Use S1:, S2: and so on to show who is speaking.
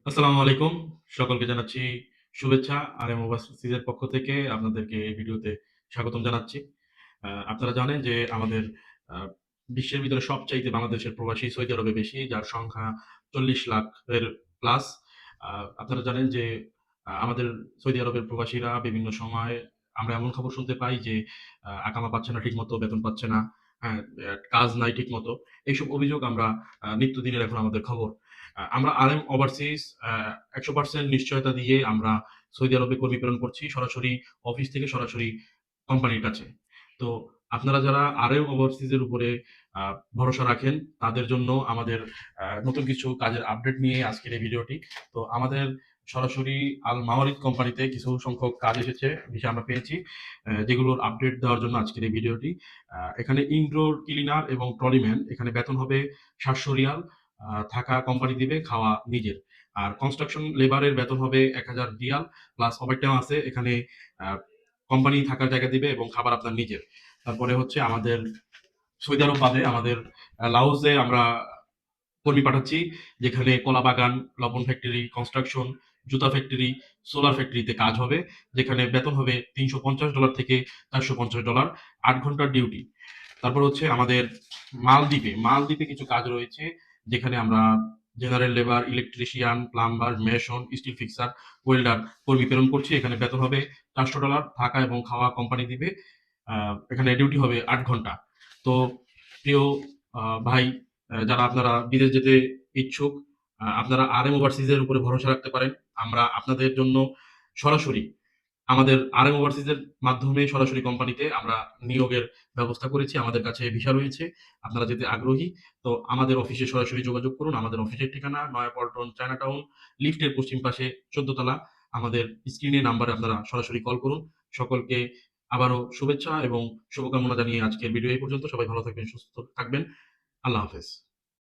S1: আসসালামু আলাইকুম। সকলকে জানাচ্ছি শুভেচ্ছা। আরএম ওভারসিজের পক্ষ থেকে আপনাদেরকে এই ভিডিওতে স্বাগতম জানাচ্ছি। আপনারা জানেন যে আমাদের আ বিশ্বের ভিতরে সবচাইতে বাংলাদেশের প্রবাসী সৌদি আরবে বেশি, যার সংখ্যা ৪০ লাখের প্লাস। আ আপনারা জানেন যে আমাদের সৌদি আরবের প্রবাসীরা বিভিন্ন সময় আমরা এমন খবর শুনতে পাই যে আকামা পাচ্ছে না ঠিকমতো, বেতন পাচ্ছে না, হ্যাঁ? কাজ নাই ঠিকমতো। এইসব অভিযোগ আমরা নিত্যদিনের এখন আমাদের খবর। আমরা আরএম ওভারসিজ ১০০% নিশ্চয়তা দিয়ে আমরা সৌদি আরবে কর্মী প্রেরণ করছি সরাসরি অফিস থেকে সরাসরি কোম্পানির কাছে। তো আপনারা যারা আরএম ওভারসিজের উপরে আ ভরসা রাখেন তাদের জন্য আমাদের নতুন কিছু কাজের আপডেট নিয়ে আজকের এই ভিডিওটি। তো আমাদের সরাসরি আল মাওয়ারিদ কোম্পানিতে কিছু সংখ্যক কাজ এসেছে, ভিসা আমরা পেয়েছি। যেগুলোর আপডেট দেওয়ার জন্য আজকের এই ভিডিওটি। এখানে ইনডোর ক্লিনার এবং ট্রলিম্যান এখানে বেতন হবে ৭০০ রিয়াল। থাকা কোম্পানি দিবে, খাওয়া নিজের। আর কনস্ট্রাকশন লেবারের বেতন হবে ১,০০০ রিয়াল প্লাস ওভারটাইম আছে। এখানে আ কোম্পানি থাকার জায়গা দিবে এবং খাবার আপনার নিজের। তারপরে হচ্ছে আমাদের সৌদি আরব বাদে আমাদের লাওসে আমরা কর্মী পাঠাচ্ছি, যেখানে কলা বাগান, লবণ ফ্যাক্টরি, কনস্ট্রাকশন, জুতা ফ্যাক্টরি, সোলার ফ্যাক্টরিতে কাজ হবে। যেখানে বেতন হবে $৩৫০ থেকে $৪৫০, ৮ ঘন্টার ডিউটি। তারপর হচ্ছে আমাদের মালদ্বীপে কিছু কাজ রয়েছে, যেখানে আমরা general labour, electrician, plumber, Mason, still fixer, welder কর্মী প্রেরণ করছি। এখানে বেতন হবে $৪০০, থাকা এবং খাওয়া কোম্পানি দিবে। এখানে ডিউটি হবে ৮ ঘন্টা। তো প্রিয় ভাই, যারা আপনারা বিদেশ যেতে ইচ্ছুক, আপনারা আরএম ওভারসিজ এর উপরে ভরসা রাখতে পারেন। আমরা আপনাদের জন্য সরাসরি আমাদের আরএম ওভারসিজ এর মাধ্যমে সরাসরি কোম্পানিতে আমরা নিয়োগের ব্যবস্থা করেছি। আমাদের কাছে ভিসা রয়েছে। আপনারা যেতে আগ্রহী, তো আমাদের অফিসে সরাসরি যোগাযোগ করুন। আমাদের অফিসের ঠিকানা নয়াপল্টন, চায়নাটাউন, লিফটের পশ্চিম পাশে ১৪ তলা। আমাদের স্ক্রিনে নাম্বারে আপনারা সরাসরি কল করুন। সকলকে আবারও শুভেচ্ছা এবং শুভকামনা জানিয়ে আজকের ভিডিও এই পর্যন্ত। সবাই ভালো থাকবেন, সুস্থ থাকবেন। আল্লাহ হাফেজ।